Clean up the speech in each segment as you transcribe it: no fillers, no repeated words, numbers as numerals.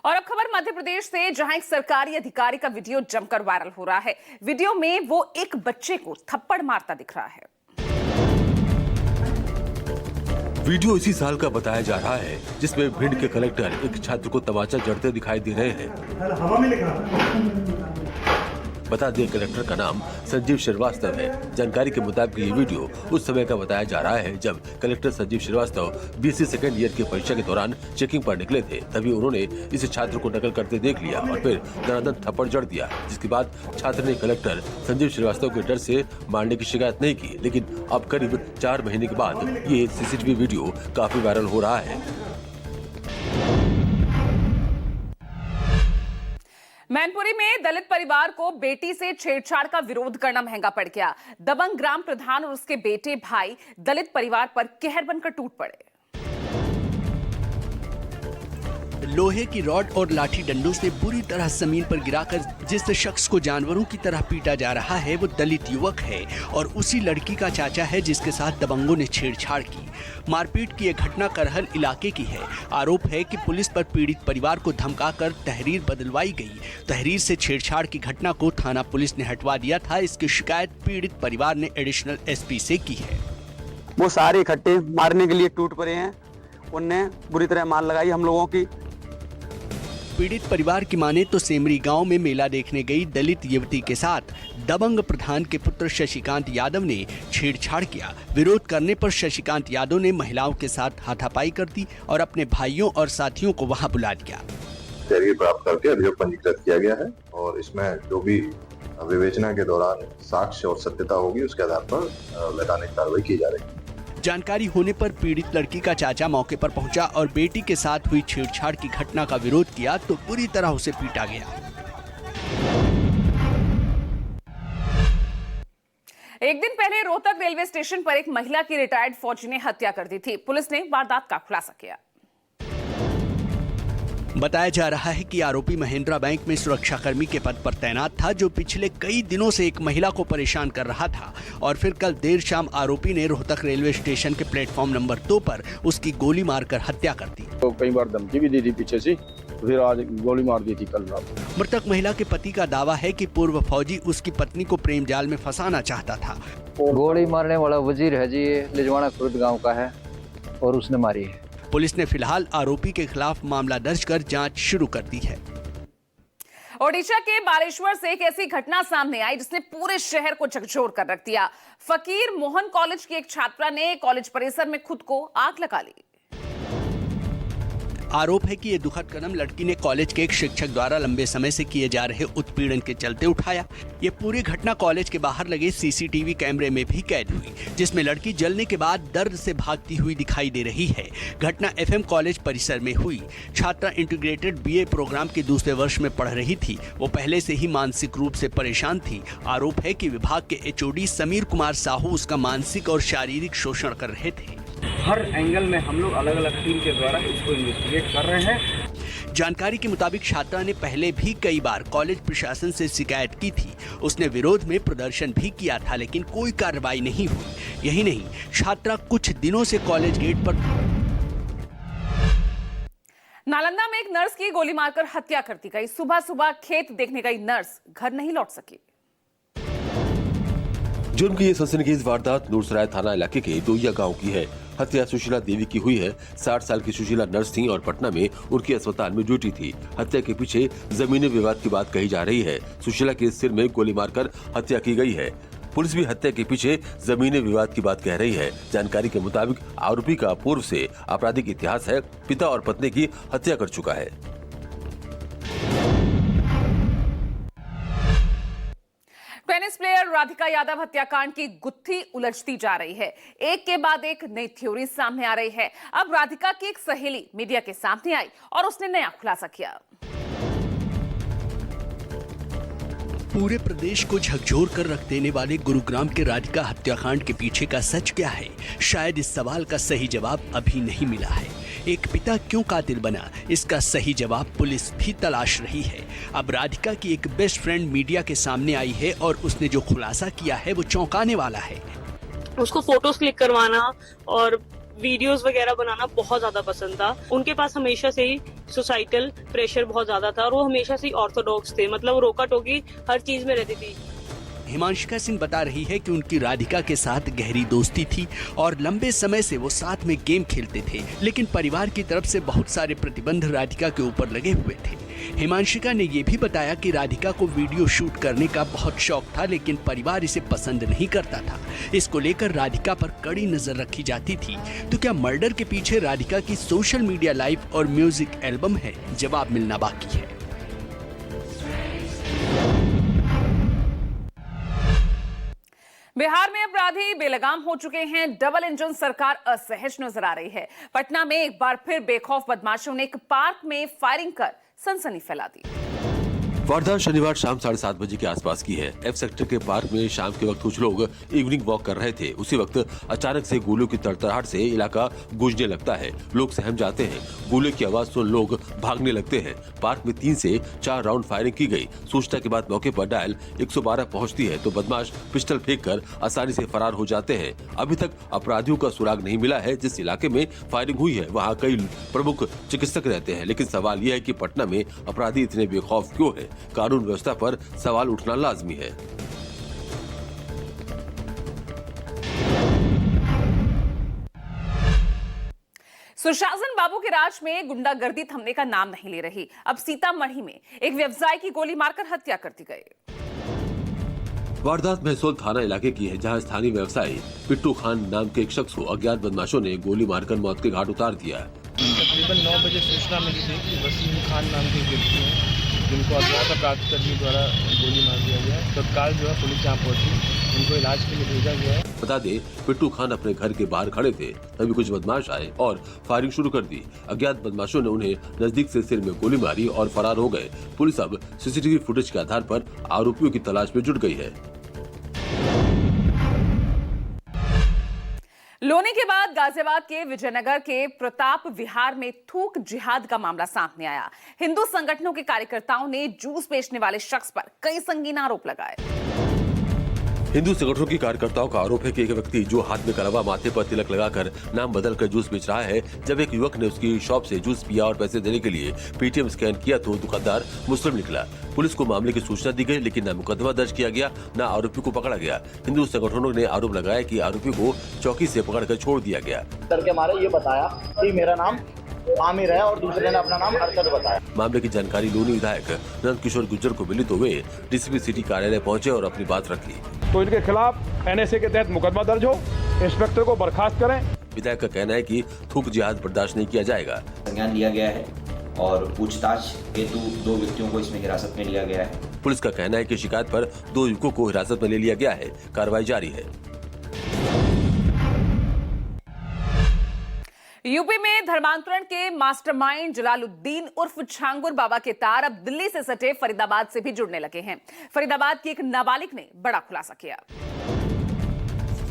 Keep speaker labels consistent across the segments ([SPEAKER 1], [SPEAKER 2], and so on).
[SPEAKER 1] और अब खबर मध्य प्रदेश से, जहां एक सरकारी अधिकारी का वीडियो जमकर वायरल हो रहा है। वीडियो में वो एक बच्चे को थप्पड़ मारता दिख रहा है।
[SPEAKER 2] वीडियो इसी साल का बताया जा रहा है, जिसमें भिंड के कलेक्टर एक छात्र को तमाचा जड़ते दिखाई दे रहे हैं।
[SPEAKER 3] हवा में लिखा
[SPEAKER 2] बता दें, कलेक्टर का नाम संजीव श्रीवास्तव है। जानकारी के मुताबिक ये वीडियो उस समय का बताया जा रहा है जब collector Sanjeev Shrivastava BSc second year की परीक्षा के दौरान चेकिंग पर निकले थे। तभी उन्होंने इस छात्र को नकल करते देख लिया और फिर दनादन थप्पड़ जड़ दिया, जिसके बाद छात्र ने कलेक्टर संजीव श्रीवास्तव के डर से मारने की शिकायत नहीं की। लेकिन अब करीब 4 महीने के बाद ये सीसीटीवी वीडियो काफी वायरल हो रहा है।
[SPEAKER 1] मैनपुरी में दलित परिवार को बेटी से छेड़छाड़ का विरोध करना महंगा पड़ गया। दबंग ग्राम प्रधान और उसके बेटे भाई दलित परिवार पर कहर बनकर टूट पड़े।
[SPEAKER 4] लोहे की रॉड और लाठी डंडों से बुरी तरह जमीन पर गिराकर जिस शख्स को जानवरों की तरह पीटा जा रहा है वो दलित युवक है और उसी लड़की का चाचा है जिसके साथ दबंगों ने छेड़छाड़ की। मारपीट की यह घटना करहल इलाके की है। आरोप है कि पुलिस पर पीड़ित परिवार को धमकाकर तहरीर बदलवाई गई। तहरीर से छेड़छाड़ की घटना को थाना पुलिस ने हटवा दिया था। इसकी शिकायत पीड़ित परिवार ने एडिशनल एसपी से की है।
[SPEAKER 5] वो सारे इकट्ठे मारने के लिए टूट पड़े हैं। उनने बुरी तरह मार लगाई हम लोगों की।
[SPEAKER 4] पीड़ित परिवार की माने तो सेमरी गांव में मेला देखने गई दलित युवती के साथ दबंग प्रधान के पुत्र शशिकांत यादव ने छेड़छाड़ किया। विरोध करने पर शशिकांत यादव ने महिलाओं के साथ हाथापाई कर दी और अपने भाइयों और साथियों को वहां बुला दिया।
[SPEAKER 6] तहरीर प्राप्त करके अभियोग पंजीकृत किया गया है और इसमें जो भी विवेचना के दौरान साक्ष्य और सत्यता होगी उसके आधार पर वैधानिक कार्रवाई की जा रही है।
[SPEAKER 4] जानकारी होने पर पीड़ित लड़की का चाचा मौके पर पहुंचा और बेटी के साथ हुई छेड़छाड़ की घटना का विरोध किया तो बुरी तरह उसे पीटा गया।
[SPEAKER 1] एक दिन पहले रोहतक रेलवे स्टेशन पर एक महिला की रिटायर्ड फौजी ने हत्या कर दी थी। पुलिस ने वारदात का खुलासा किया।
[SPEAKER 4] बताया जा रहा है कि आरोपी महिंद्रा बैंक में सुरक्षाकर्मी के पद पर तैनात था, जो पिछले कई दिनों से एक महिला को परेशान कर रहा था और फिर कल देर शाम आरोपी ने रोहतक रेलवे स्टेशन के प्लेटफॉर्म नंबर 2 पर उसकी गोली मारकर हत्या कर दी।
[SPEAKER 7] तो कई बार धमकी भी दी थी पीछे से, फिर आज गोली मार दी थी कल रात।
[SPEAKER 4] मृतक महिला के पति का दावा है कि पूर्व फौजी उसकी पत्नी को प्रेम जाल में फंसाना चाहता था।
[SPEAKER 8] गोली मारने वाला वजीर है जी, ये लिजवाना खुर्द गाँव का है और उसने मारी है।
[SPEAKER 4] पुलिस ने फिलहाल आरोपी के खिलाफ मामला दर्ज कर जांच शुरू कर दी है।
[SPEAKER 1] ओडिशा के बालेश्वर से एक ऐसी घटना सामने आई जिसने पूरे शहर को झकझोर कर रख दिया। फकीर मोहन कॉलेज की एक छात्रा ने कॉलेज परिसर में खुद को आग लगा ली।
[SPEAKER 4] आरोप है कि ये दुखद कदम लड़की ने कॉलेज के एक शिक्षक द्वारा लंबे समय से किए जा रहे उत्पीड़न के चलते उठाया। ये पूरी घटना कॉलेज के बाहर लगे सीसीटीवी कैमरे में भी कैद हुई, जिसमें लड़की जलने के बाद दर्द से भागती हुई दिखाई दे रही है। घटना एफएम कॉलेज परिसर में हुई। छात्रा इंटीग्रेटेड बीए प्रोग्राम के दूसरे वर्ष में पढ़ रही थी। वो पहले से ही मानसिक रूप से परेशान थी। आरोप है कि विभाग के एचओडी समीर कुमार साहू उसका मानसिक और शारीरिक शोषण कर रहे थे।
[SPEAKER 9] हर एंगल में हम लोग अलग अलग टीम के द्वारा इसको इन्वेस्टिगेट कर रहे हैं।
[SPEAKER 4] जानकारी के मुताबिक छात्रा ने पहले भी कई बार कॉलेज प्रशासन से शिकायत की थी। उसने विरोध में प्रदर्शन भी किया था, लेकिन कोई कार्रवाई नहीं हुई। यही नहीं, छात्रा कुछ दिनों से कॉलेज गेट पर।
[SPEAKER 1] नालंदा में एक नर्स की गोली मारकर हत्या कर दी गई। सुबह सुबह खेत देखने गई नर्स घर नहीं लौट सकी।
[SPEAKER 2] जुर्म की ये सनसनीखेज वारदात नूरसराय थाना इलाके के दोइया गांव की है। हत्या सुशीला देवी की हुई है। 60 साल की सुशीला नर्स थी और पटना में उनकी अस्पताल में ड्यूटी थी। हत्या के पीछे जमीनी विवाद की बात कही जा रही है। सुशीला के सिर में गोली मारकर हत्या की गई है। पुलिस भी हत्या के पीछे जमीनी विवाद की बात कह रही है। जानकारी के मुताबिक आरोपी का पूर्व से आपराधिक इतिहास है। पिता और पत्नी की हत्या कर चुका है।
[SPEAKER 1] टेनिस प्लेयर राधिका यादव हत्याकांड की गुत्थी उलझती जा रही है। एक के बाद एक नई थ्योरी सामने आ रही है। अब राधिका की एक सहेली मीडिया के सामने आई और उसने नया खुलासा किया।
[SPEAKER 4] पूरे प्रदेश को झकझोर कर रख देने वाले गुरुग्राम के राधिका हत्याकांड के पीछे का सच क्या है? शायद इस सवाल का सही जवाब अभी नहीं मिला है। एक पिता क्यों कातिल बना, इसका सही जवाब पुलिस भी तलाश रही है। अब राधिका की एक बेस्ट फ्रेंड मीडिया के सामने आई है और उसने जो खुलासा किया है वो चौंकाने वाला है।
[SPEAKER 10] उसको फोटोज क्लिक करवाना और वीडियोस वगैरह बनाना बहुत ज्यादा पसंद था। उनके पास हमेशा से ही सोसाइटल प्रेशर बहुत ज्यादा था और वो हमेशा से ही ऑर्थोडॉक्स थे, मतलब रोका टोकी हर चीज में रहती थी।
[SPEAKER 4] हिमांशिका सिंह बता रही है कि उनकी राधिका के साथ गहरी दोस्ती थी और लंबे समय से वो साथ में गेम खेलते थे, लेकिन परिवार की तरफ से बहुत सारे प्रतिबंध राधिका के ऊपर लगे हुए थे। हिमांशिका ने ये भी बताया कि राधिका को वीडियो शूट करने का बहुत शौक था, लेकिन परिवार इसे पसंद नहीं करता था। इसको लेकर राधिका पर कड़ी नजर रखी जाती थी। तो क्या मर्डर के पीछे राधिका की सोशल मीडिया लाइव और म्यूजिक एल्बम है? जवाब मिलना बाकी है।
[SPEAKER 1] बिहार में अपराधी बेलगाम हो चुके हैं। डबल इंजन सरकार असहज नजर आ रही है। पटना में एक बार फिर बेखौफ बदमाशों ने एक पार्क में फायरिंग कर सनसनी फैला दी।
[SPEAKER 2] वारदात शनिवार शाम 7:30 बजे के आसपास की है। एफ सेक्टर के पार्क में शाम के वक्त कुछ लोग इवनिंग वॉक कर रहे थे। उसी वक्त अचानक से गोलियों की तड़तड़ाहट से इलाका गूंजने लगता है। लोग सहम जाते हैं। गोली की आवाज सुन लोग भागने लगते हैं। पार्क में 3 से 4 राउंड फायरिंग की गई। सूचना के बाद मौके पर डायल 112 पहुंचती है तो बदमाश पिस्टल फेंककर आसानी से फरार हो जाते हैं। अभी तक अपराधियों का सुराग नहीं मिला है। जिस इलाके में फायरिंग हुई है वहाँ कई प्रमुख चिकित्सक रहते हैं, लेकिन सवाल यह है कि पटना में अपराधी इतने बेखौफ क्यों है? कानून व्यवस्था पर सवाल उठना लाजमी है।
[SPEAKER 1] सुशासन बाबू के राज में गुंडागर्दी थमने का नाम नहीं ले रही। अब सीतामढ़ी में एक व्यवसायी की गोली मारकर हत्या कर दी गई।
[SPEAKER 2] वारदात महसौल थाना इलाके की है, जहां स्थानीय व्यवसायी पिट्टू खान नाम के एक शख्स को अज्ञात बदमाशों ने गोली मारकर मौत के घाट उतार दिया।
[SPEAKER 9] तकरीबन 9 बजे सूचना मिली थी कि वसीम खान नाम के व्यक्ति हैं जिनको अज्ञात अपराधकर्मी द्वारा गोली मार दिया गया है। तत्काल जो है पुलिस यहाँ पहुंची, उनको इलाज के लिए भेजा गया है।
[SPEAKER 2] बता दे, पिट्टू खान अपने घर के बाहर खड़े थे, तभी कुछ बदमाश आए और फायरिंग शुरू कर दी। अज्ञात बदमाशों ने उन्हें नजदीक से सिर में गोली मारी और फरार हो गए। पुलिस अब सीसीटीवी फुटेज के आधार पर आरोपियों की तलाश में जुट गई है।
[SPEAKER 1] लोनी के बाद गाजियाबाद के विजयनगर के प्रताप विहार में थूक जिहाद का मामला सामने आया। हिंदू संगठनों के कार्यकर्ताओं ने जूस बेचने वाले शख्स पर कई संगीन आरोप लगाए।
[SPEAKER 2] हिंदू संगठनों की कार्यकर्ताओं का आरोप है कि एक व्यक्ति जो हाथ में कलवा, माथे पर तिलक लगाकर नाम बदलकर जूस बेच रहा है, जब एक युवक ने उसकी शॉप से जूस पिया और पैसे देने के लिए पेटीएम स्कैन किया तो दुकानदार मुस्लिम निकला। पुलिस को मामले की सूचना दी गई, लेकिन न मुकदमा दर्ज किया गया, न आरोपी को पकड़ा गया। हिंदू संगठनों ने आरोप लगाया कि आरोपी को चौकी से पकड़कर छोड़ दिया गया।
[SPEAKER 11] करके हमारे ये बताया कि मेरा नाम आमिर है और दूसरे ने अपना नाम अरशद बताया।
[SPEAKER 2] मामले की जानकारी लोनी विधायक नंद किशोर गुर्जर को मिली तो वे डीसीपी सिटी कार्यालय पहुंचे और अपनी बात रख ली।
[SPEAKER 7] तो इनके खिलाफ एनएसए के तहत मुकदमा दर्ज हो, इंस्पेक्टर को बर्खास्त करें।
[SPEAKER 2] विधायक का कहना है कि थूक जिहाद बर्दाश्त नहीं किया जाएगा।
[SPEAKER 12] संज्ञान लिया गया है और पूछताछ हेतु 2 व्यक्तियों को इसमें हिरासत में लिया गया है।
[SPEAKER 2] पुलिस का कहना है कि शिकायत पर 2 युवकों को हिरासत में ले लिया गया है। कार्रवाई जारी है।
[SPEAKER 1] यूपी में धर्मांतरण के मास्टरमाइंड जलालुद्दीन उर्फ झांगुर बाबा के तार अब दिल्ली से सटे फरीदाबाद से भी जुड़ने लगे हैं। फरीदाबाद की एक नाबालिग ने बड़ा खुलासा किया।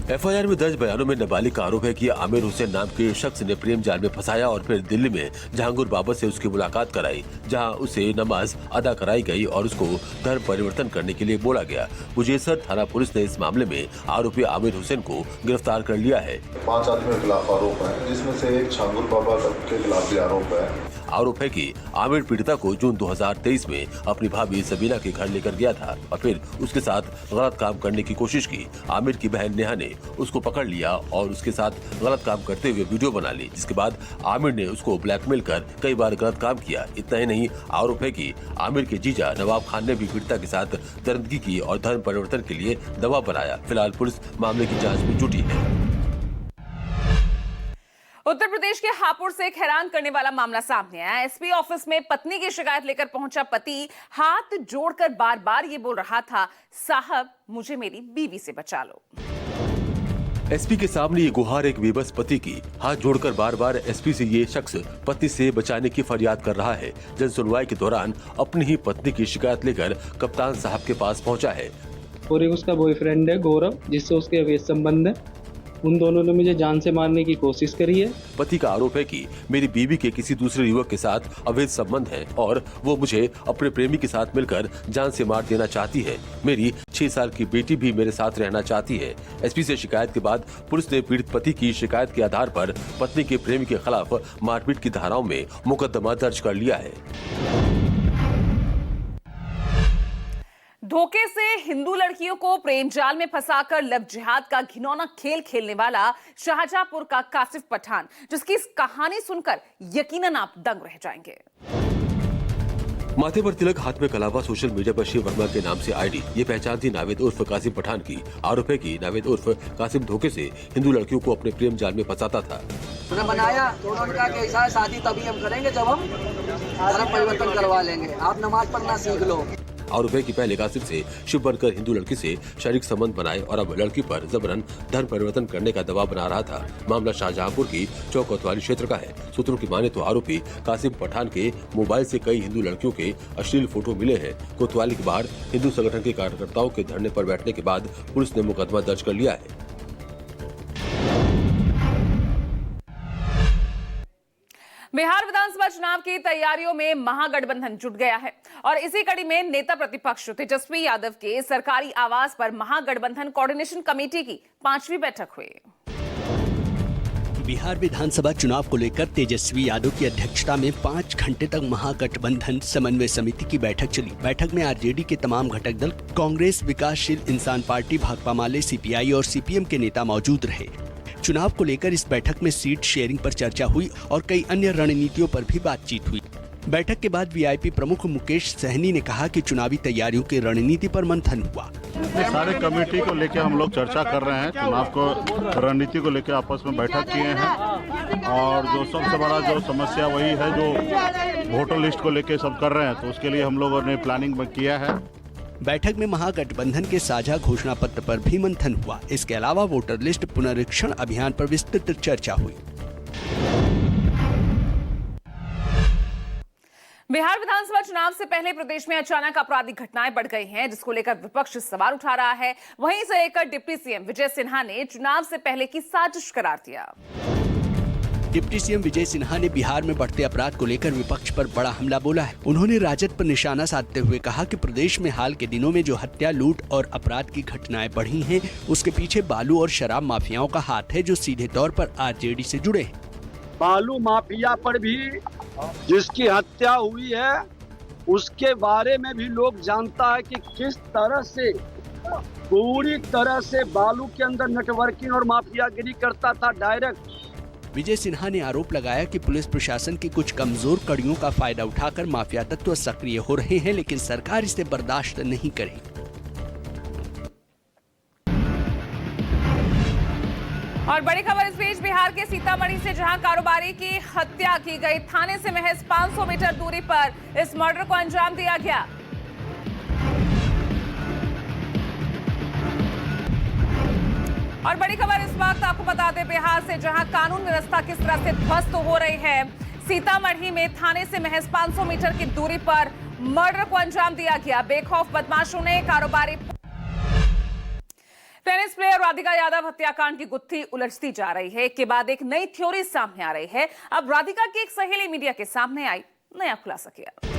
[SPEAKER 2] एफआईआर में दर्ज बयानों में नाबालिग का आरोप है कि आमिर हुसैन नाम के शख्स ने प्रेम जाल में फंसाया और फिर दिल्ली में झांगुर बाबा से उसकी मुलाकात कराई, जहां उसे नमाज अदा कराई गई और उसको धर्म परिवर्तन करने के लिए बोला गया। मुजेसर थाना पुलिस ने इस मामले में आरोपी आमिर हुसैन को गिरफ्तार कर लिया है।
[SPEAKER 6] 5 आदमियों के खिलाफ आरोप है, जिसमें से एक झांगुर बाबा के खिलाफ भी आरोप है।
[SPEAKER 2] आरोप है कि आमिर पीड़िता को जून 2023 में अपनी भाभी सबीना के घर लेकर गया था और फिर उसके साथ गलत काम करने की कोशिश की। आमिर की बहन नेहा ने उसको पकड़ लिया और उसके साथ गलत काम करते हुए वीडियो बना ली, जिसके बाद आमिर ने उसको ब्लैकमेल कर कई बार गलत काम किया। इतना ही नहीं, आरोप है कि आमिर के जीजा नवाब खान ने भी पीड़िता के साथ दरिंदगी की और धर्म परिवर्तन के लिए दबाव बनाया। फिलहाल पुलिस मामले की जाँच में जुटी है।
[SPEAKER 1] उत्तर प्रदेश के हापुड़ से एक हैरान करने वाला मामला सामने आया। एसपी ऑफिस में पत्नी की शिकायत लेकर पहुंचा पति हाथ जोड़कर बार बार ये बोल रहा था, साहब मुझे मेरी बीवी से बचा लो।
[SPEAKER 2] एसपी के सामने ये गुहार एक बेबस पति की। हाथ जोड़कर बार बार एसपी से ये शख्स पत्नी से बचाने की फरियाद कर रहा है। जन सुनवाई के दौरान अपनी ही पत्नी की शिकायत लेकर कप्तान साहब के पास पहुंचा है।
[SPEAKER 13] और एक उसका बॉयफ्रेंड है गौरव, जिससे उसके अवैध संबंध है।
[SPEAKER 9] उन दोनों ने मुझे जान से मारने की कोशिश करी है।
[SPEAKER 2] पति का आरोप है कि मेरी बीवी के किसी दूसरे युवक के साथ अवैध संबंध है और वो मुझे अपने प्रेमी के साथ मिलकर जान से मार देना चाहती है। मेरी 6 साल की बेटी भी मेरे साथ रहना चाहती है। एसपी से शिकायत के बाद पुलिस ने पीड़ित पति की शिकायत के आधार पर पत्नी के प्रेमी के खिलाफ मारपीट की धाराओं में मुकदमा दर्ज कर लिया है।
[SPEAKER 1] धोखे से हिंदू लड़कियों को प्रेम जाल में फंसाकर लव जिहाद का घिनौना खेल खेलने वाला शाहजहांपुर का कासिफ पठान, जिसकी इस कहानी सुनकर यकीनन आप दंग रह जाएंगे।
[SPEAKER 2] माथे पर तिलक, हाथ में कलावा, सोशल मीडिया पर शिव वर्मा के नाम से आईडी। ये पहचान थी नावेद उर्फ कासिम पठान की। आरोप है कि नावेद उर्फ कासिम धोखे से हिंदू लड़कियों को अपने प्रेम जाल में फंसाता था।
[SPEAKER 13] उन्हें बनाया तो उन्होंने कहा कि ऐसा है, शादी तभी हम करेंगे जब हम धर्म परिवर्तन करवा लेंगे, आप नमाज पढ़ना सीख लो।
[SPEAKER 2] आरोप है कि पहले कासिम से शिव बनकर हिंदू लड़की से शारीरिक संबंध बनाए और अब लड़की पर जबरन धर्म परिवर्तन करने का दबाव बना रहा था। मामला शाहजहांपुर की चौक कोतवाली क्षेत्र का है। सूत्रों की माने तो आरोपी कासिम पठान के मोबाइल से कई हिंदू लड़कियों के अश्लील फोटो मिले हैं। कोतवाली के बाहर हिंदू संगठन के कार्यकर्ताओं के धरने पर बैठने के बाद पुलिस ने मुकदमा दर्ज कर लिया है।
[SPEAKER 1] बिहार विधानसभा चुनाव की तैयारियों में महागठबंधन जुट गया है और इसी कड़ी में नेता प्रतिपक्ष तेजस्वी यादव के सरकारी आवास पर महागठबंधन कोऑर्डिनेशन कमेटी की 5वीं बैठक हुई।
[SPEAKER 4] बिहार विधानसभा चुनाव को लेकर तेजस्वी यादव की अध्यक्षता में 5 घंटे तक महागठबंधन समन्वय समिति की बैठक चली। बैठक में आरजेडी के तमाम घटक दल, कांग्रेस, विकासशील इंसान पार्टी, भाकपा माले, सीपीआई और सीपीएम के नेता मौजूद रहे। चुनाव को लेकर इस बैठक में सीट शेयरिंग पर चर्चा हुई और कई अन्य रणनीतियों पर भी बातचीत हुई। बैठक के बाद वीआईपी प्रमुख मुकेश सहनी ने कहा कि चुनावी तैयारियों की रणनीति पर मंथन हुआ।
[SPEAKER 14] सारे कमेटी को लेकर हम लोग चर्चा कर रहे हैं, चुनाव को रणनीति को लेकर आपस में बैठक किए हैं और जो सबसे बड़ा जो समस्या वही है जो वोटर लिस्ट को लेकर सब कर रहे हैं, तो उसके लिए हम लोगों ने प्लानिंग किया है।
[SPEAKER 4] बैठक में महागठबंधन के साझा घोषणा पत्र पर भी मंथन हुआ। इसके अलावा वोटर लिस्ट पुनरीक्षण अभियान पर विस्तृत चर्चा हुई।
[SPEAKER 1] बिहार विधानसभा चुनाव से पहले प्रदेश में अचानक आपराधिक घटनाएं बढ़ गई हैं, जिसको लेकर विपक्ष सवाल उठा रहा है। वहीं इसे लेकर डिप्टी सीएम विजय सिन्हा ने चुनाव से पहले की साजिश करार दिया।
[SPEAKER 4] डिप्टी सीएम विजय सिन्हा ने बिहार में बढ़ते अपराध को लेकर विपक्ष पर बड़ा हमला बोला है। उन्होंने राजद पर निशाना साधते हुए कहा कि प्रदेश में हाल के दिनों में जो हत्या, लूट और अपराध की घटनाएं बढ़ी हैं, उसके पीछे बालू और शराब माफियाओं का हाथ है, जो सीधे तौर पर आरजेडी से जुड़े हैं।
[SPEAKER 7] बालू माफिया पर भी जिसकी हत्या हुई है, उसके बारे में भी लोग जानता है कि किस तरह से पूरी तरह से बालू के अंदर नेटवर्किंग और माफियागिरी करता था डायरेक्ट।
[SPEAKER 4] विजय सिन्हा ने आरोप लगाया कि पुलिस प्रशासन की कुछ कमजोर कड़ियों का फायदा उठाकर माफिया तत्व सक्रिय हो रहे हैं, लेकिन सरकार इसे बर्दाश्त नहीं करेगी।
[SPEAKER 1] और बड़ी खबर इस बीच बिहार के सीतामढ़ी से, जहां कारोबारी की हत्या की गई, थाने से महज 500 मीटर दूरी पर इस मर्डर को अंजाम दिया गया। और बड़ी खबर इस वक्त आपको बता दें बिहार से, जहां कानून व्यवस्था किस तरह से ध्वस्त हो रही है। सीतामढ़ी में थाने से महज 500 मीटर की दूरी पर मर्डर को अंजाम दिया गया। बेखौफ बदमाशों ने कारोबारी टेनिस प्लेयर राधिका यादव हत्याकांड की गुत्थी उलझती जा रही है। एक के बाद एक नई थ्योरी सामने आ रही है। अब राधिका की एक सहेली मीडिया के सामने आई, नया खुलासा किया।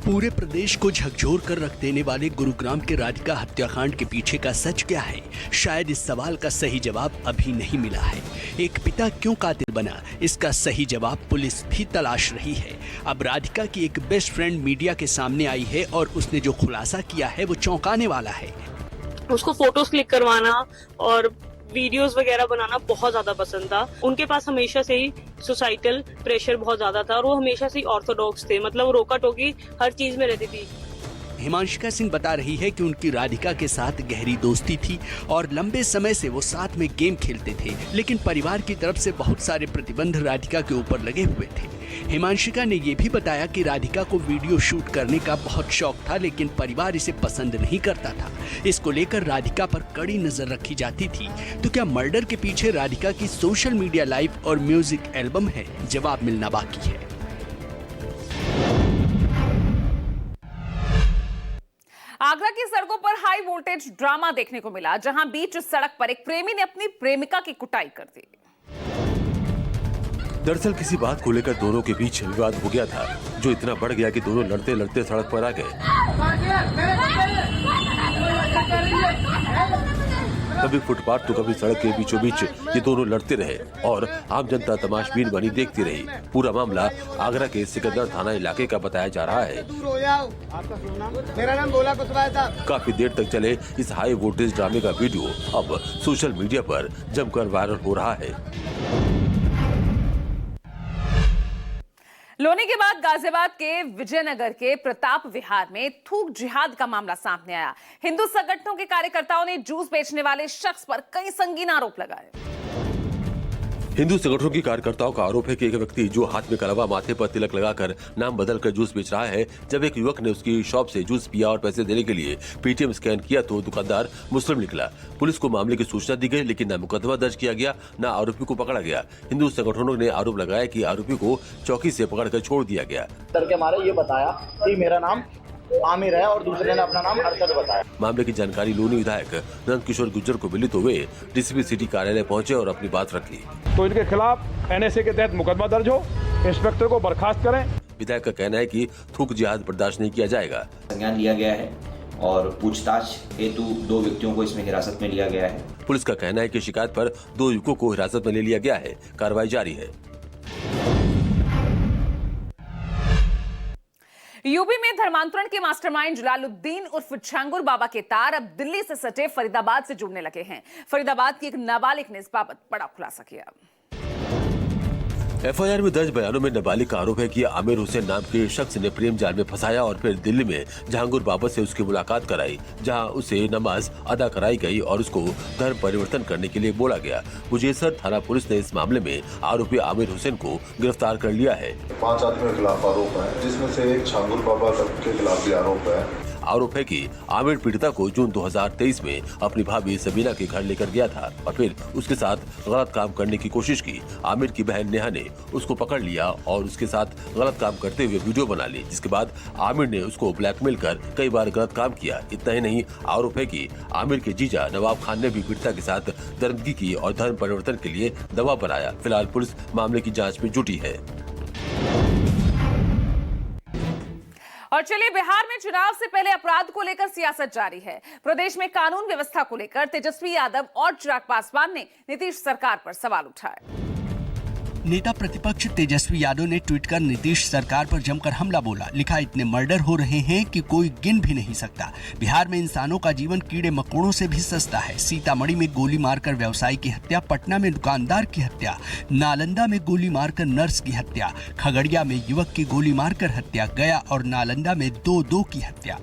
[SPEAKER 4] पूरे प्रदेश को झकझोर कर रख देने वाले गुरुग्राम के राधिका हत्याकांड के पीछे का सच क्या है? शायद इस सवाल का सही जवाब अभी नहीं मिला है। एक पिता क्यों कातिल बना, इसका सही जवाब पुलिस भी तलाश रही है। अब राधिका की एक बेस्ट फ्रेंड मीडिया के सामने आई है और उसने जो खुलासा किया है वो चौंकाने वाला है।
[SPEAKER 10] उसको फोटोज क्लिक करवाना और वीडियोस वगैरह बनाना बहुत ज्यादा पसंद था। उनके पास हमेशा से ही सोसाइटल प्रेशर बहुत ज्यादा था और वो हमेशा से ही ऑर्थोडॉक्स थे, मतलब रोका टोकी हर चीज में रहती थी।
[SPEAKER 4] हिमांशिका सिंह बता रही है कि उनकी राधिका के साथ गहरी दोस्ती थी और लंबे समय से वो साथ में गेम खेलते थे, लेकिन परिवार की तरफ से बहुत सारे प्रतिबंध राधिका के ऊपर लगे हुए थे। हिमांशिका ने ये भी बताया कि राधिका को वीडियो शूट करने का बहुत शौक था, लेकिन परिवार इसे पसंद नहीं करता था। इसको लेकर राधिका पर कड़ी नजर रखी जाती थी। तो क्या मर्डर के पीछे राधिका की सोशल मीडिया लाइव और म्यूजिक एल्बम है? जवाब मिलना बाकी है।
[SPEAKER 1] आगरा की सड़कों पर हाई वोल्टेज ड्रामा देखने को मिला, जहां बीच सड़क पर एक प्रेमी ने अपनी प्रेमिका की कुटाई कर दी।
[SPEAKER 2] दरअसल किसी बात को लेकर दोनों के बीच विवाद हो गया था, जो इतना बढ़ गया कि दोनों लड़ते लड़ते सड़क पर आ गए। कभी फुटपाथ तो कभी सड़क के बीचों बीच ये दोनों लड़ते रहे और आम जनता तमाशबीन बनी देखती रही। पूरा मामला आगरा के सिकंदर थाना इलाके का बताया जा रहा है।
[SPEAKER 3] मेरा नाम बोला कुशवाहा साहब।
[SPEAKER 2] काफी देर तक चले इस हाई वोल्टेज ड्रामे का वीडियो अब सोशल मीडिया पर जमकर वायरल हो रहा है।
[SPEAKER 1] लोनी के बाद गाजियाबाद के विजयनगर के प्रताप विहार में थूक जिहाद का मामला सामने आया। हिंदू संगठनों के कार्यकर्ताओं ने जूस बेचने वाले शख्स पर कई संगीन आरोप लगाए।
[SPEAKER 2] हिंदू संगठनों की कार्यकर्ताओं का आरोप है कि एक व्यक्ति जो हाथ में कलवा, माथे पर तिलक लगाकर नाम बदलकर जूस बेच रहा है, जब एक युवक ने उसकी शॉप से जूस पिया और पैसे देने के लिए पेटीएम स्कैन किया तो दुकानदार मुस्लिम निकला। पुलिस को मामले की सूचना दी गई, लेकिन न मुकदमा दर्ज किया गया न आरोपी को पकड़ा गया। हिंदू संगठनों ने आरोप लगाया कि आरोपी को चौकी से पकड़कर छोड़ दिया गया।
[SPEAKER 11] करके हमारे ये बताया कि मेरा नाम आमिर है और दूसरे ने अपना नाम अरशद बताया।
[SPEAKER 2] मामले की जानकारी लोनी विधायक नंद किशोर गुर्जर को मिली तो वे डीसीपी सिटी कार्यालय पहुंचे और अपनी बात रखी।
[SPEAKER 15] तो इनके खिलाफ एनएसए के तहत मुकदमा दर्ज हो, इंस्पेक्टर को बर्खास्त करें।
[SPEAKER 2] विधायक का कहना है कि थूक जिहाद बर्दाश्त नहीं किया जाएगा।
[SPEAKER 12] संज्ञान लिया गया है और पूछताछ हेतु 2 व्यक्तियों को इसमें हिरासत में लिया गया है।
[SPEAKER 2] पुलिस का कहना है कि शिकायत पर 2 युवकों को हिरासत में ले लिया गया है। कार्रवाई जारी है।
[SPEAKER 1] यूपी में धर्मांतरण के मास्टरमाइंड जलालुद्दीन उर्फ छांगुर बाबा के तार अब दिल्ली से सटे फरीदाबाद से जुड़ने लगे हैं। फरीदाबाद की एक नाबालिग ने इस बाबत बड़ा खुलासा किया।
[SPEAKER 2] एफआईआर में दर्ज बयानों में नाबालिग का आरोप है कि आमिर हुसैन नाम के शख्स ने प्रेम जाल में फंसाया और फिर दिल्ली में जहांगीर बाबा से उसकी मुलाकात कराई, जहां उसे नमाज अदा कराई गई और उसको धर्म परिवर्तन करने के लिए बोला गया। गुजेसर थाना पुलिस ने इस मामले में आरोपी आमिर हुसैन को गिरफ्तार कर लिया है।
[SPEAKER 6] 5 आदमियों के खिलाफ आरोप है, जिसमें से एक छांगुर बाबा के खिलाफ भी आरोप है।
[SPEAKER 2] आरोप है कि आमिर पीड़िता को जून 2023 में अपनी भाभी सबीना के घर लेकर गया था और फिर उसके साथ गलत काम करने की कोशिश की। आमिर की बहन नेहा ने उसको पकड़ लिया और उसके साथ गलत काम करते हुए वीडियो बना ली, जिसके बाद आमिर ने उसको ब्लैकमेल कर कई बार गलत काम किया। इतना ही नहीं, आरोप है कि आमिर के जीजा नवाब खान ने भी पीड़िता के साथ दरिंदगी की और धर्म परिवर्तन के लिए दबाव बनाया। फिलहाल पुलिस मामले की जाँच में जुटी है।
[SPEAKER 1] और चलिए, बिहार में चुनाव से पहले अपराध को लेकर सियासत जारी है। प्रदेश में कानून व्यवस्था को लेकर तेजस्वी यादव और चिराग पासवान ने नीतीश सरकार पर सवाल उठाए।
[SPEAKER 4] नेता प्रतिपक्ष तेजस्वी यादव ने ट्वीट कर नीतीश सरकार पर जमकर हमला बोला। लिखा, इतने मर्डर हो रहे हैं कि कोई गिन भी नहीं सकता। बिहार में इंसानों का जीवन कीड़े मकोड़ों से भी सस्ता है। सीतामढ़ी में गोली मारकर व्यवसायी की हत्या, पटना में दुकानदार की हत्या, नालंदा में गोली मारकर नर्स की हत्या, खगड़िया में युवक की गोली मारकर हत्या, गया और नालंदा में 2-2 की हत्या।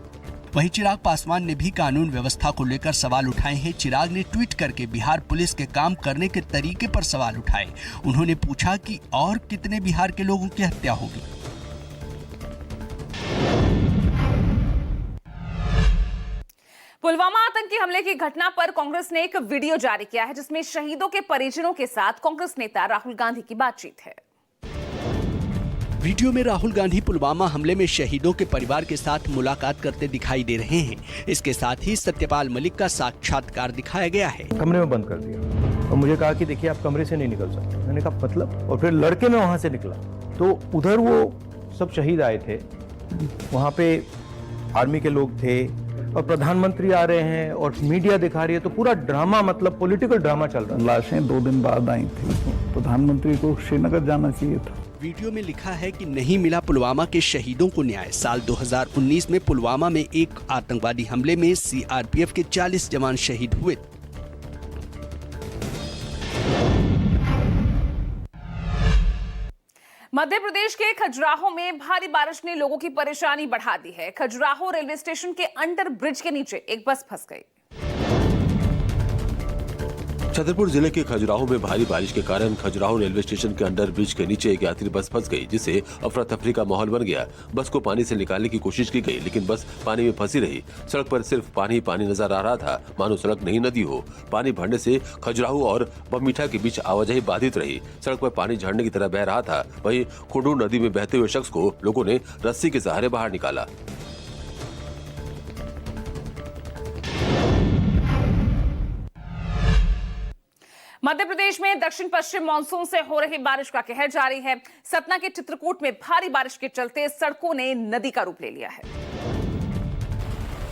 [SPEAKER 4] वहीं चिराग पासवान ने भी कानून व्यवस्था को लेकर सवाल उठाए हैं। चिराग ने ट्वीट करके बिहार पुलिस के काम करने के तरीके पर सवाल उठाए। उन्होंने पूछा कि और कितने बिहार के लोगों की हत्या होगी।
[SPEAKER 1] पुलवामा आतंकी हमले की घटना पर कांग्रेस ने एक वीडियो जारी किया है, जिसमें शहीदों के परिजनों के साथ कांग्रेस नेता राहुल गांधी की बातचीत है।
[SPEAKER 4] वीडियो में राहुल गांधी पुलवामा हमले में शहीदों के परिवार के साथ मुलाकात करते दिखाई दे रहे हैं। इसके साथ ही सत्यपाल मलिक का साक्षात्कार दिखाया गया है।
[SPEAKER 16] कमरे में बंद कर दिया और मुझे कहा कि देखिए आप कमरे से नहीं निकल सकते। मैंने कहा मतलब, और फिर लड़के में वहां से निकला तो उधर वो सब शहीद आए थे, वहां पे आर्मी के लोग थे और प्रधानमंत्री आ रहे हैं और मीडिया दिखा रही है, तो पूरा ड्रामा, मतलब पॉलिटिकल ड्रामा चल रहा है।
[SPEAKER 17] लाशें 2 दिन बाद आई थी, प्रधानमंत्री को श्रीनगर जाना चाहिए था।
[SPEAKER 4] वीडियो में लिखा है कि नहीं मिला पुलवामा के शहीदों को न्याय। साल 2019 में पुलवामा में एक आतंकवादी हमले में सीआरपीएफ के 40 जवान शहीद हुए।
[SPEAKER 1] मध्य प्रदेश के खजुराहो में भारी बारिश ने लोगों की परेशानी बढ़ा दी है। खजुराहो रेलवे स्टेशन के अंडर ब्रिज के नीचे एक बस फंस गई।
[SPEAKER 2] छतरपुर जिले के खजुराहो में भारी बारिश के कारण खजुराहो रेलवे स्टेशन के अंडर ब्रिज के नीचे एक यात्री बस फंस गई, जिससे अफरा तफरी का माहौल बन गया। बस को पानी से निकालने की कोशिश की गई, लेकिन बस पानी में फंसी रही। सड़क पर सिर्फ पानी ही पानी नजर आ रहा था, मानो सड़क नहीं नदी हो। पानी भरने से खजुराहो और बमीठा के बीच आवाजाही बाधित रही। सड़क पर पानी झरने की तरह बह रहा था। वहीं खुडूर नदी में बहते हुए शख्स को लोगों ने रस्सी के सहारे बाहर निकाला।
[SPEAKER 1] मध्य प्रदेश में दक्षिण पश्चिम मानसून से हो रही बारिश का कहर जारी है। सतना के चित्रकूट में भारी बारिश के चलते सड़कों ने नदी का रूप ले लिया है।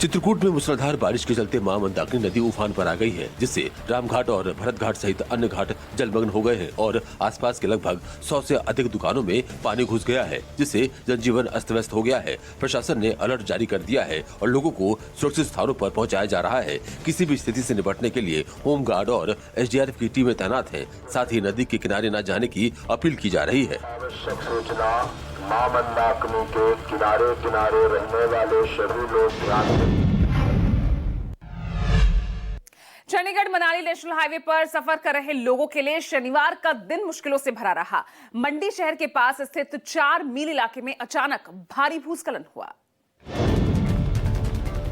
[SPEAKER 2] चित्रकूट में मूसलाधार बारिश के चलते मां मंदाकिनी नदी उफान पर आ गई है, जिससे रामघाट और भरत घाट सहित अन्य घाट जलमग्न हो गए हैं और आसपास के लगभग 100 से अधिक दुकानों में पानी घुस गया है, जिससे जनजीवन अस्त व्यस्त हो गया है। प्रशासन ने अलर्ट जारी कर दिया है और लोगों को सुरक्षित स्थानों पर पहुंचाया जा रहा है। किसी भी स्थिति से निपटने के लिए होमगार्ड और SDRF की टीमें तैनात हैं। साथ ही नदी के किनारे न जाने की अपील की जा रही है।
[SPEAKER 18] मां मंदाकिनी के किनारे किनारे रहने वाले सभी लोग ध्यान दें।
[SPEAKER 1] चंडीगढ़ मनाली नेशनल हाईवे पर सफर कर रहे लोगों के लिए शनिवार का दिन मुश्किलों से भरा रहा। मंडी शहर के पास स्थित 4 मील इलाके में अचानक भारी भूस्खलन हुआ।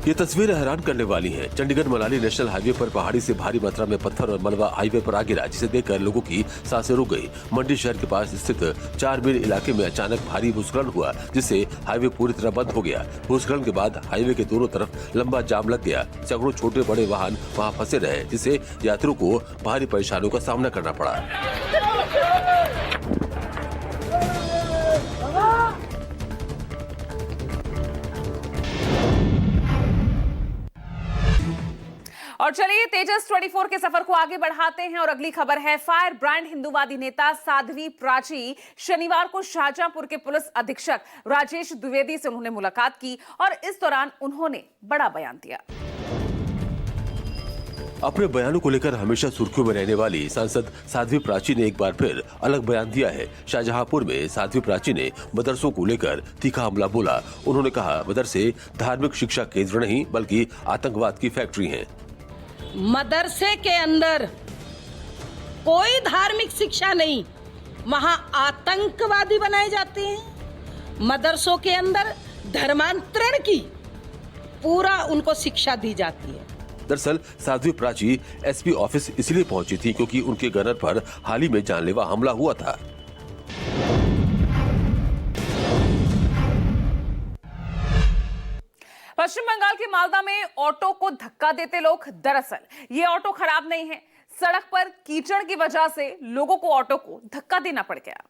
[SPEAKER 2] ये तस्वीरें हैरान करने वाली हैं। चंडीगढ़ मनाली नेशनल हाईवे पर पहाड़ी से भारी मात्रा में पत्थर और मलबा हाईवे पर आ गिरा, जिसे देखकर लोगों की सांसें रुक गई। मंडी शहर के पास स्थित 4 मील इलाके में अचानक भारी भूस्खलन हुआ, जिससे हाईवे पूरी तरह बंद हो गया। भूस्खलन के बाद हाईवे के दोनों तरफ लंबा जाम लग गया। सैकड़ों छोटे बड़े वाहन वहाँ फंसे रहे, जिससे यात्रियों को भारी परेशानियों का सामना करना पड़ा।
[SPEAKER 1] और चलिए तेजस 24 के सफर को आगे बढ़ाते हैं और अगली खबर है। फायर ब्रांड हिंदूवादी नेता साध्वी प्राची शनिवार को शाहजहांपुर के पुलिस अधीक्षक राजेश द्विवेदी से उन्होंने मुलाकात की और इस दौरान उन्होंने बड़ा बयान दिया।
[SPEAKER 2] अपने बयानों को लेकर हमेशा सुर्खियों में रहने वाली सांसद साध्वी प्राची ने एक बार फिर अलग बयान दिया है। शाहजहांपुर में साध्वी प्राची ने मदरसों को लेकर तीखा हमला बोला। उन्होंने कहा, मदरसे धार्मिक शिक्षा केंद्र नहीं बल्कि आतंकवाद की फैक्ट्री हैं।
[SPEAKER 19] मदरसे के अंदर कोई धार्मिक शिक्षा नहीं, वहां आतंकवादी बनाए जाते हैं। मदरसों के अंदर धर्मांतरण की पूरा उनको शिक्षा दी जाती है।
[SPEAKER 2] दरअसल साध्वी प्राची SP ऑफिस इसलिए पहुंची थी क्योंकि उनके गनर पर हाल ही में जानलेवा हमला हुआ था।
[SPEAKER 1] पश्चिम बंगाल के मालदा में ऑटो को धक्का देते लोग। दरअसल ये ऑटो खराब नहीं है, सड़क पर कीचड़ की वजह से लोगों को ऑटो को धक्का देना पड़ गया।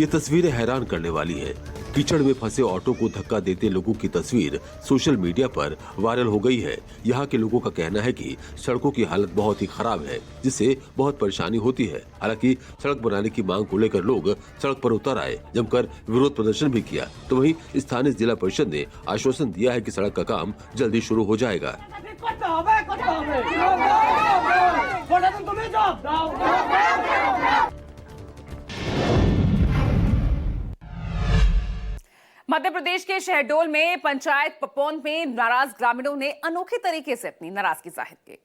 [SPEAKER 2] ये तस्वीरें हैरान करने वाली है। कीचड़ में फंसे ऑटो को धक्का देते लोगों की तस्वीर सोशल मीडिया पर वायरल हो गई है। यहाँ के लोगों का कहना है कि सड़कों की हालत बहुत ही खराब है, जिससे बहुत परेशानी होती है। हालांकि सड़क बनाने की मांग को लेकर लोग सड़क पर उतर आए, जमकर विरोध प्रदर्शन भी किया। तो वहीं स्थानीय जिला परिषद ने आश्वासन दिया है कि सड़क का काम जल्दी शुरू हो जाएगा।
[SPEAKER 1] मध्य प्रदेश के शहडोल में पंचायत पपौन में नाराज ग्रामीणों ने अनोखे तरीके से अपनी नाराजगी जाहिर की।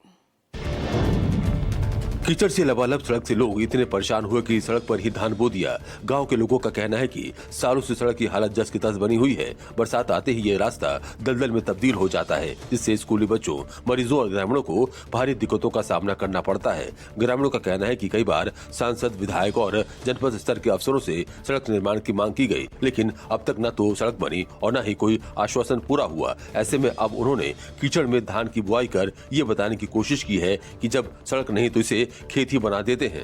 [SPEAKER 2] कीचड़ से लबालब सड़क से लोग इतने परेशान हुए कि सड़क पर ही धान बो दिया। गांव के लोगों का कहना है कि सालों से सड़क की हालत जस की तस बनी हुई है। बरसात आते ही ये रास्ता दलदल में तब्दील हो जाता है, जिससे स्कूली बच्चों, मरीजों और ग्रामीणों को भारी दिक्कतों का सामना करना पड़ता है। ग्रामीणों का कहना है कि कई बार सांसद, विधायक और जनपद स्तर के अफसरों से सड़क निर्माण की मांग की गई, लेकिन अब तक न तो सड़क बनी और न ही कोई आश्वासन पूरा हुआ। ऐसे में अब उन्होंने कीचड़ में धान की बुआई कर ये बताने की कोशिश की है कि जब सड़क नहीं तो इसे खेत ही बना देते हैं।